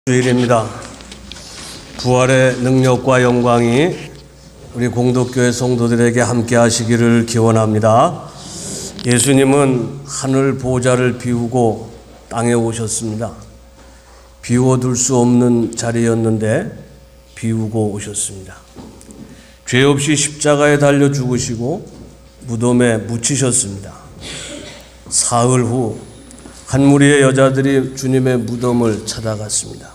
주일입니다. 부활의 능력과 영광이 우리 공덕교회 성도들에게 함께 하시기를 기원합니다. 예수님은 하늘 보좌를 비우고 땅에 오셨습니다. 비워둘 수 없는 자리였는데 비우고 오셨습니다. 죄 없이 십자가에 달려 죽으시고 무덤에 묻히셨습니다. 사흘 후 한 무리의 여자들이 주님의 무덤을 찾아갔습니다.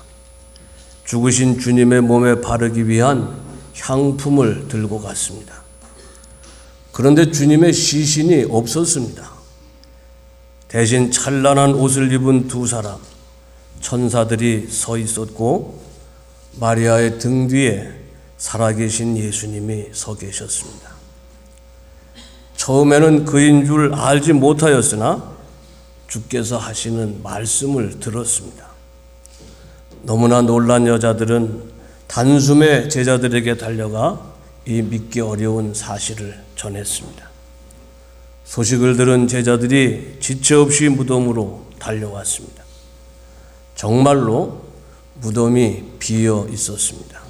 죽으신 주님의 몸에 바르기 위한 향품을 들고 갔습니다. 그런데 주님의 시신이 없었습니다. 대신 찬란한 옷을 입은 두 사람, 천사들이 서 있었고 마리아의 등 뒤에 살아계신 예수님이 서 계셨습니다. 처음에는 그인 줄 알지 못하였으나 주께서 하시는 말씀을 들었습니다. 너무나 놀란 여자들은 단숨에 제자들에게 달려가 이 믿기 어려운 사실을 전했습니다. 소식을 들은 제자들이 지체 없이 무덤으로 달려왔습니다. 정말로 무덤이 비어 있었습니다.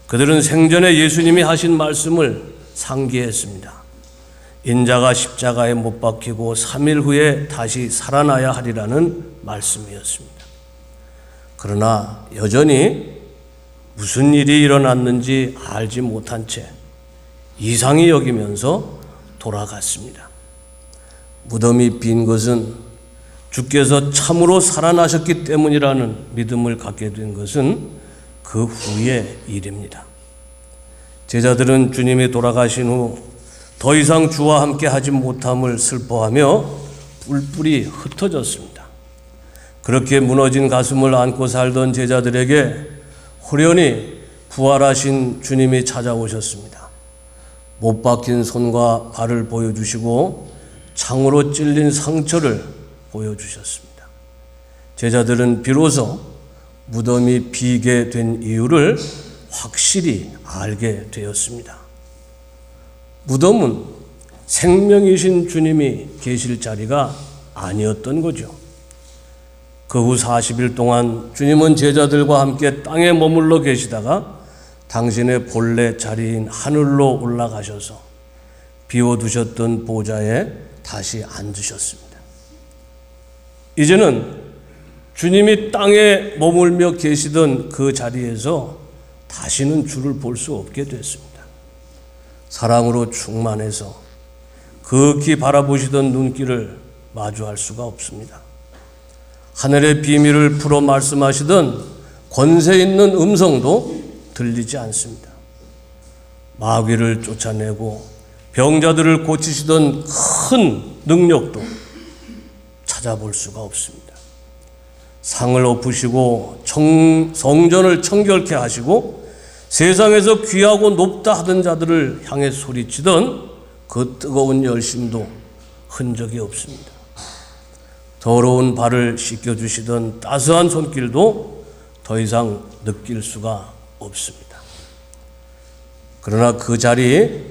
그들은 생전에 예수님이 하신 말씀을 상기했습니다. 인자가 십자가에 못 박히고 3일 후에 다시 살아나야 하리라는 말씀이었습니다. 그러나 여전히 무슨 일이 일어났는지 알지 못한 채 이상히 여기면서 돌아갔습니다. 무덤이 빈 것은 주께서 참으로 살아나셨기 때문이라는 믿음을 갖게 된 것은 그 후의 일입니다. 제자들은 주님이 돌아가신 후 더 이상 주와 함께 하지 못함을 슬퍼하며 뿔뿔이 흩어졌습니다. 그렇게 무너진 가슴을 안고 살던 제자들에게 호련히 부활하신 주님이 찾아오셨습니다. 못 박힌 손과 발을 보여주시고 창으로 찔린 상처를 보여주셨습니다. 제자들은 비로소 무덤이 비게 된 이유를 확실히 알게 되었습니다. 무덤은 생명이신 주님이 계실 자리가 아니었던 거죠. 그 후 40일 동안 주님은 제자들과 함께 땅에 머물러 계시다가 당신의 본래 자리인 하늘로 올라가셔서 비워두셨던 보좌에 다시 앉으셨습니다. 이제는 주님이 땅에 머물며 계시던 그 자리에서 다시는 주를 볼 수 없게 됐습니다. 사랑으로 충만해서 극히 바라보시던 눈길을 마주할 수가 없습니다. 하늘의 비밀을 풀어 말씀하시던 권세 있는 음성도 들리지 않습니다. 마귀를 쫓아내고 병자들을 고치시던 큰 능력도 찾아볼 수가 없습니다. 상을 엎으시고 성전을 청결케 하시고 세상에서 귀하고 높다 하던 자들을 향해 소리치던 그 뜨거운 열심도 흔적이 없습니다. 더러운 발을 씻겨주시던 따스한 손길도 더 이상 느낄 수가 없습니다. 그러나 그 자리,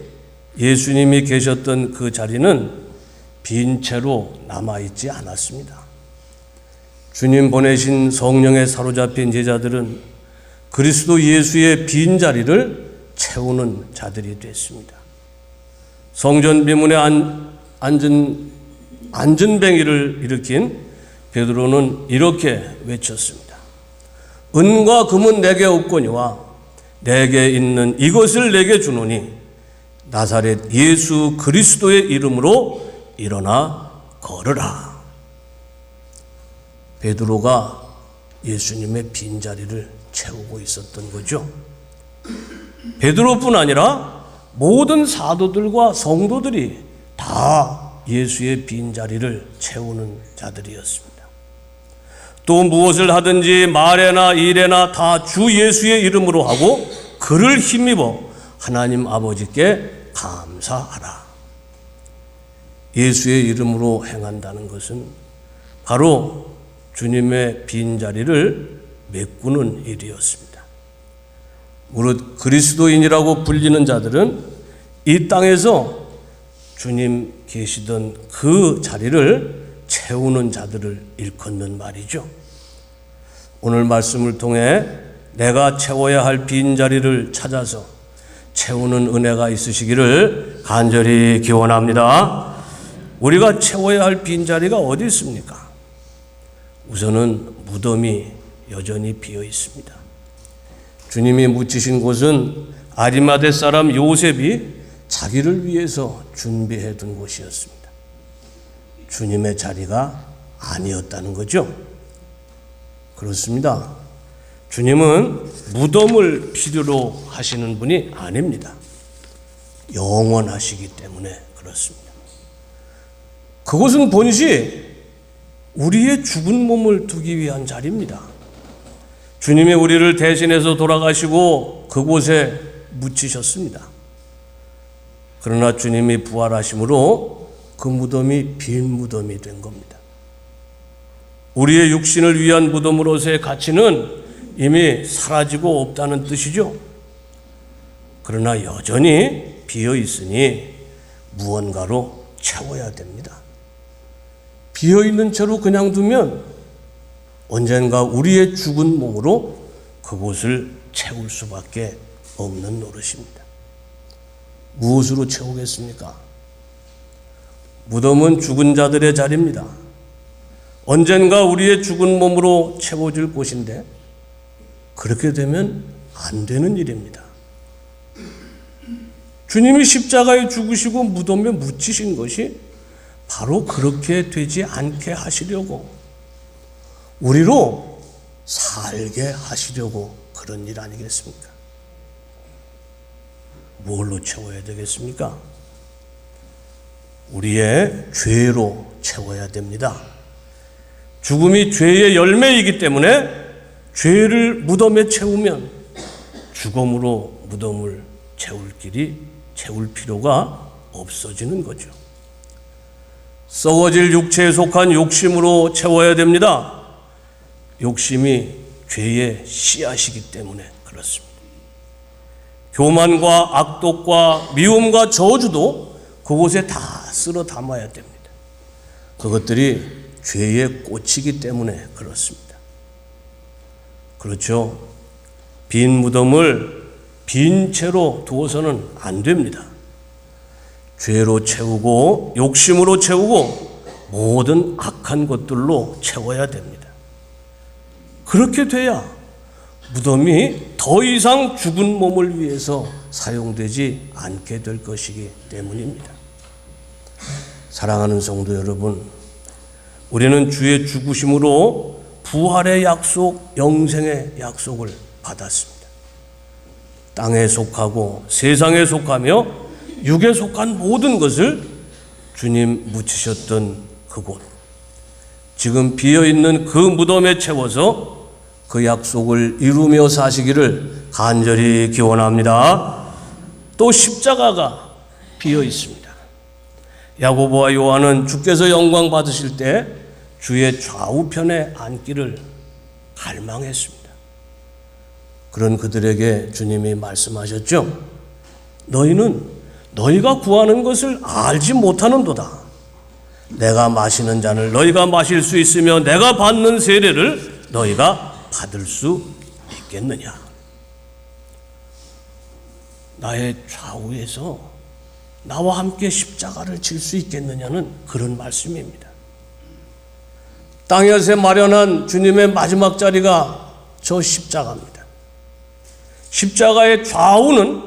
예수님이 계셨던 그 자리는 빈 채로 남아있지 않았습니다. 주님 보내신 성령에 사로잡힌 제자들은 그리스도 예수의 빈자리를 채우는 자들이 됐습니다. 성전 비문에 앉은뱅이를 일으킨 베드로는 이렇게 외쳤습니다. 은과 금은 내게 없거니와 내게 있는 이것을 내게 주노니 나사렛 예수 그리스도의 이름으로 일어나 걸으라. 베드로가 예수님의 빈자리를 채우고 있었던 거죠. 베드로뿐 아니라 모든 사도들과 성도들이 다 예수의 빈자리를 채우는 자들이었습니다. 또 무엇을 하든지 말에나 일에나 다 주 예수의 이름으로 하고 그를 힘입어 하나님 아버지께 감사하라. 예수의 이름으로 행한다는 것은 바로 주님의 빈자리를 메꾸는 일이었습니다. 무릇 그리스도인이라고 불리는 자들은 이 땅에서 주님 계시던 그 자리를 채우는 자들을 일컫는 말이죠. 오늘 말씀을 통해 내가 채워야 할 빈자리를 찾아서 채우는 은혜가 있으시기를 간절히 기원합니다. 우리가 채워야 할 빈자리가 어디 있습니까? 우선은 무덤이 여전히 비어 있습니다. 주님이 묻히신 곳은 아리마대 사람 요셉이 자기를 위해서 준비해 둔 곳이었습니다. 주님의 자리가 아니었다는 거죠. 그렇습니다. 주님은 무덤을 필요로 하시는 분이 아닙니다. 영원하시기 때문에 그렇습니다. 그곳은 본시 우리의 죽은 몸을 두기 위한 자리입니다. 주님이 우리를 대신해서 돌아가시고 그곳에 묻히셨습니다. 그러나 주님이 부활하심으로 그 무덤이 빈 무덤이 된 겁니다. 우리의 육신을 위한 무덤으로서의 가치는 이미 사라지고 없다는 뜻이죠. 그러나 여전히 비어 있으니 무언가로 채워야 됩니다. 비어 있는 채로 그냥 두면 언젠가 우리의 죽은 몸으로 그곳을 채울 수밖에 없는 노릇입니다. 무엇으로 채우겠습니까? 무덤은 죽은 자들의 자리입니다. 언젠가 우리의 죽은 몸으로 채워질 곳인데 그렇게 되면 안 되는 일입니다. 주님이 십자가에 죽으시고 무덤에 묻히신 것이 바로 그렇게 되지 않게 하시려고, 우리로 살게 하시려고 그런 일 아니겠습니까? 뭘로 채워야 되겠습니까? 우리의 죄로 채워야 됩니다. 죽음이 죄의 열매이기 때문에 죄를 무덤에 채우면 죽음으로 무덤을 채울 필요가 없어지는 거죠. 썩어질 육체에 속한 욕심으로 채워야 됩니다. 욕심이 죄의 씨앗이기 때문에 그렇습니다. 교만과 악독과 미움과 저주도 그곳에 다 쓸어 담아야 됩니다. 그것들이 죄의 꽃이기 때문에 그렇습니다. 그렇죠. 빈 무덤을 빈 채로 두어서는 안 됩니다. 죄로 채우고 욕심으로 채우고 모든 악한 것들로 채워야 됩니다. 그렇게 돼야 무덤이 더 이상 죽은 몸을 위해서 사용되지 않게 될 것이기 때문입니다. 사랑하는 성도 여러분, 우리는 주의 죽으심으로 부활의 약속, 영생의 약속을 받았습니다. 땅에 속하고 세상에 속하며 육에 속한 모든 것을 주님 묻히셨던 그곳, 지금 비어있는 그 무덤에 채워서 그 약속을 이루며 사시기를 간절히 기원합니다. 또 십자가가 비어 있습니다. 야고보와 요한은 주께서 영광 받으실 때 주의 좌우편에 앉기를 갈망했습니다. 그런 그들에게 주님이 말씀하셨죠. 너희는 너희가 구하는 것을 알지 못하는도다. 내가 마시는 잔을 너희가 마실 수 있으며 내가 받는 세례를 너희가 받을 수 있겠느냐. 나의 좌우에서 나와 함께 십자가를 질 수 있겠느냐는 그런 말씀입니다. 땅에서 마련한 주님의 마지막 자리가 저 십자가입니다. 십자가의 좌우는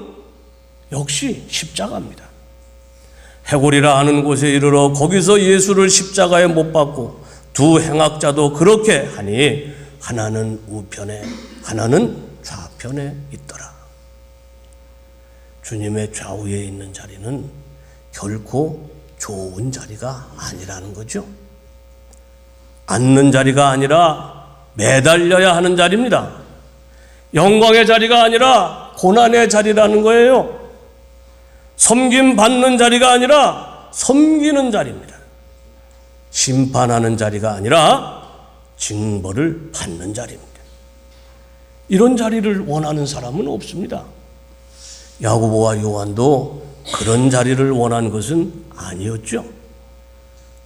역시 십자가입니다. 해골이라 하는 곳에 이르러 거기서 예수를 십자가에 못 박고 두 행악자도 그렇게 하니 하나는 우편에 하나는 좌편에 있더라. 주님의 좌우에 있는 자리는 결코 좋은 자리가 아니라는 거죠. 앉는 자리가 아니라 매달려야 하는 자리입니다. 영광의 자리가 아니라 고난의 자리라는 거예요. 섬김 받는 자리가 아니라 섬기는 자리입니다. 심판하는 자리가 아니라 징벌을 받는 자리입니다. 이런 자리를 원하는 사람은 없습니다. 야고보와 요한도 그런 자리를 원한 것은 아니었죠.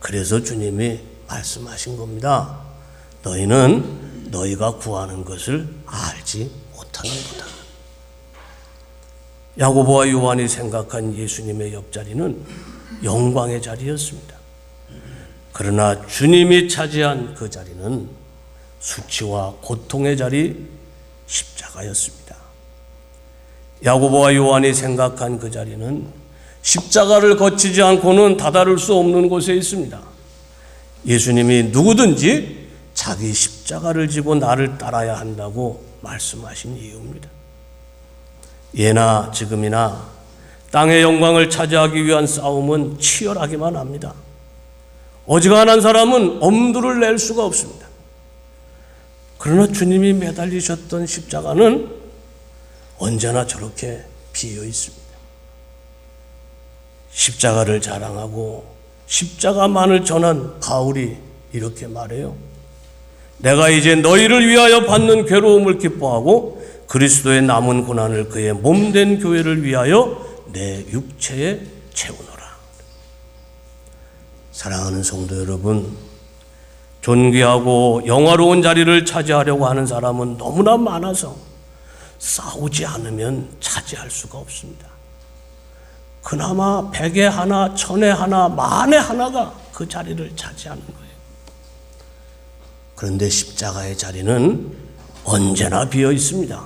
그래서 주님이 말씀하신 겁니다. 너희는 너희가 구하는 것을 알지 못하는도다. 야고보와 요한이 생각한 예수님의 옆자리는 영광의 자리였습니다. 그러나 주님이 차지한 그 자리는 수치와 고통의 자리, 십자가였습니다. 야고보와 요한이 생각한 그 자리는 십자가를 거치지 않고는 다다를 수 없는 곳에 있습니다. 예수님이 누구든지 자기 십자가를 지고 나를 따라야 한다고 말씀하신 이유입니다. 예나 지금이나 땅의 영광을 차지하기 위한 싸움은 치열하기만 합니다. 어지간한 사람은 엄두를 낼 수가 없습니다. 그러나 주님이 매달리셨던 십자가는 언제나 저렇게 비어 있습니다. 십자가를 자랑하고 십자가만을 전한 바울이 이렇게 말해요. 내가 이제 너희를 위하여 받는 괴로움을 기뻐하고 그리스도의 남은 고난을 그의 몸된 교회를 위하여 내 육체에 채우노라. 사랑하는 성도 여러분, 존귀하고 영화로운 자리를 차지하려고 하는 사람은 너무나 많아서 싸우지 않으면 차지할 수가 없습니다. 그나마 100에 하나, 1000에 하나, 만에 하나가 그 자리를 차지하는 거예요. 그런데 십자가의 자리는 언제나 비어 있습니다.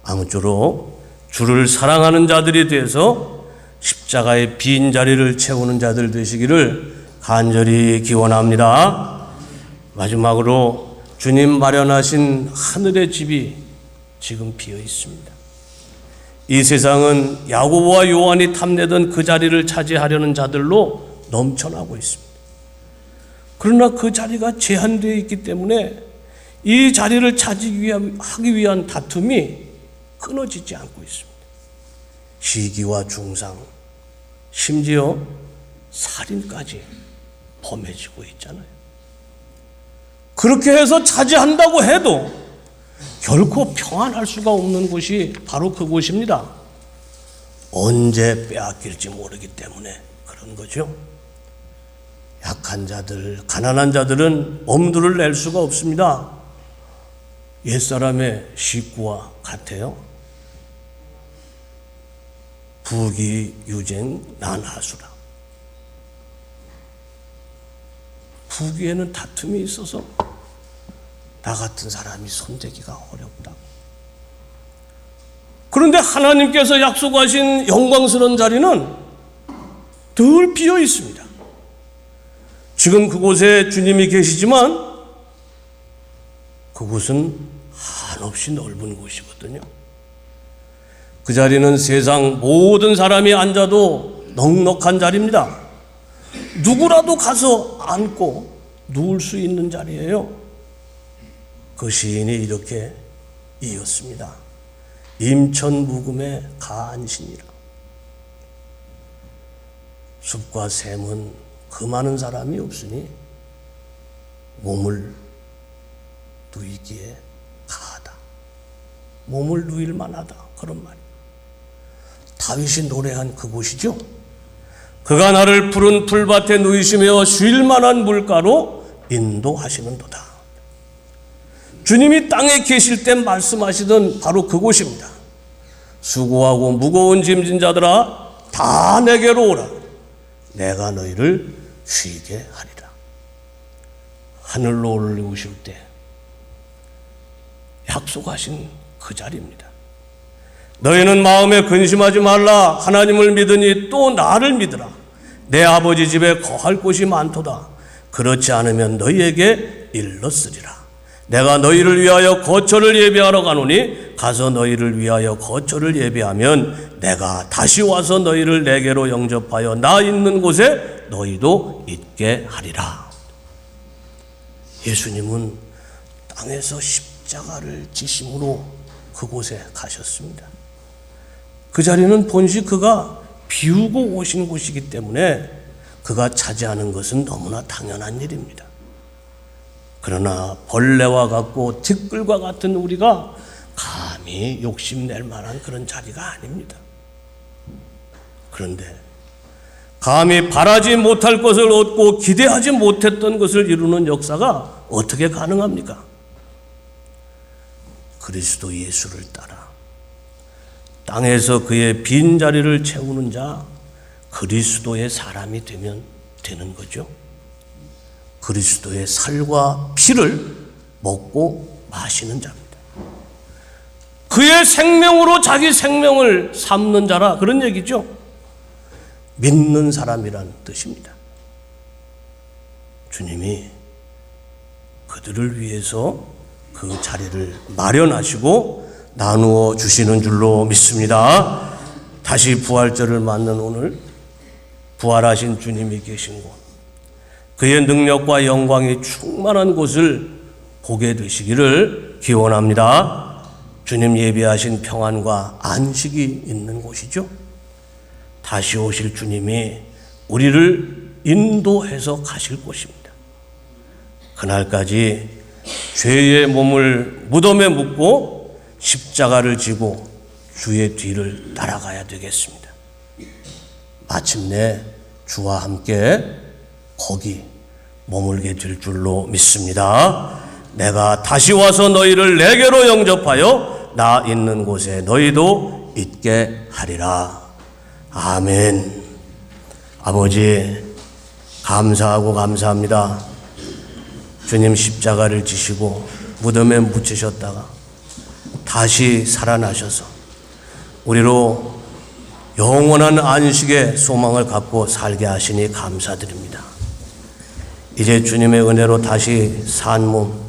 아무쪼록 주를 사랑하는 자들이 되어서 십자가의 빈 자리를 채우는 자들 되시기를 간절히 기원합니다. 마지막으로 주님 마련하신 하늘의 집이 지금 비어 있습니다. 이 세상은 야고보와 요한이 탐내던 그 자리를 차지하려는 자들로 넘쳐나고 있습니다. 그러나 그 자리가 제한되어 있기 때문에 이 자리를 차지하기 위한 다툼이 끊어지지 않고 있습니다. 시기와 중상, 심지어 살인까지 범해지고 있잖아요. 그렇게 해서 차지한다고 해도 결코 평안할 수가 없는 곳이 바로 그곳입니다. 언제 빼앗길지 모르기 때문에 그런 거죠. 약한 자들, 가난한 자들은 엄두를 낼 수가 없습니다. 옛사람의 식구와 같아요. 부귀유쟁 난하수라. 부귀에는 다툼이 있어서 나 같은 사람이 손대기가 어렵다. 그런데 하나님께서 약속하신 영광스러운 자리는 늘 비어 있습니다. 지금 그곳에 주님이 계시지만 그곳은 한없이 넓은 곳이거든요. 그 자리는 세상 모든 사람이 앉아도 넉넉한 자리입니다. 누구라도 가서 앉고 누울 수 있는 자리예요. 그 시인이 이렇게 이었습니다. 임천무금의 간신이라. 숲과 샘은 그 많은 사람이 없으니 몸을 누이기에 가하다. 몸을 누일 만하다. 그런 말이에요. 다윗이 노래한 그곳이죠. 그가 나를 푸른 풀밭에 누이시며 쉴 만한 물가로 인도하시는도다. 주님이 땅에 계실 때 말씀하시던 바로 그곳입니다. 수고하고 무거운 짐진 자들아 다 내게로 오라. 내가 너희를 쉬게 하리라. 하늘로 올리우실 때 약속하신 그 자리입니다. 너희는 마음에 근심하지 말라. 하나님을 믿으니 또 나를 믿으라. 내 아버지 집에 거할 곳이 많도다. 그렇지 않으면 너희에게 일렀으리라. 내가 너희를 위하여 거처를 예비하러 가노니 가서 너희를 위하여 거처를 예비하면 내가 다시 와서 너희를 내게로 영접하여 나 있는 곳에 너희도 있게 하리라. 예수님은 땅에서 십자가를 지심으로 그곳에 가셨습니다. 그 자리는 본시 그가 비우고 오신 곳이기 때문에 그가 차지하는 것은 너무나 당연한 일입니다. 그러나 벌레와 같고 티끌과 같은 우리가 감히 욕심낼 만한 그런 자리가 아닙니다. 그런데 감히 바라지 못할 것을 얻고 기대하지 못했던 것을 이루는 역사가 어떻게 가능합니까? 그리스도 예수를 따라 땅에서 그의 빈자리를 채우는 자, 그리스도의 사람이 되면 되는 거죠. 그리스도의 살과 피를 먹고 마시는 자입니다. 그의 생명으로 자기 생명을 삼는 자라, 그런 얘기죠. 믿는 사람이란 뜻입니다. 주님이 그들을 위해서 그 자리를 마련하시고 나누어 주시는 줄로 믿습니다. 다시 부활절을 맞는 오늘 부활하신 주님이 계신 곳, 그의 능력과 영광이 충만한 곳을 보게 되시기를 기원합니다. 주님 예비하신 평안과 안식이 있는 곳이죠. 다시 오실 주님이 우리를 인도해서 가실 곳입니다. 그날까지 죄의 몸을 무덤에 묻고 십자가를 지고 주의 뒤를 따라가야 되겠습니다. 마침내 주와 함께 거기 머물게 될 줄로 믿습니다. 내가 다시 와서 너희를 내게로 영접하여 나 있는 곳에 너희도 있게 하리라. 아멘. 아버지, 감사하고 감사합니다. 주님 십자가를 지시고 무덤에 묻히셨다가 다시 살아나셔서 우리로 영원한 안식의 소망을 갖고 살게 하시니 감사드립니다. 이제 주님의 은혜로 다시 산 몸,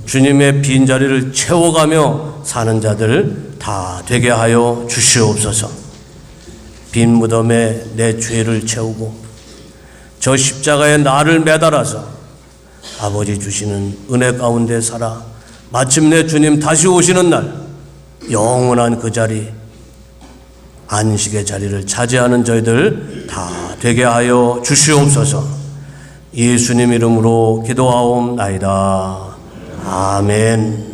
주님의 빈자리를 채워가며 사는 자들 다 되게 하여 주시옵소서. 빈 무덤에 내 죄를 채우고 저 십자가에 나를 매달아서 아버지 주시는 은혜 가운데 살아 마침내 주님 다시 오시는 날 영원한 그 자리, 안식의 자리를 차지하는 저희들 다 되게 하여 주시옵소서. 예수님 이름으로 기도하옵나이다. 아멘.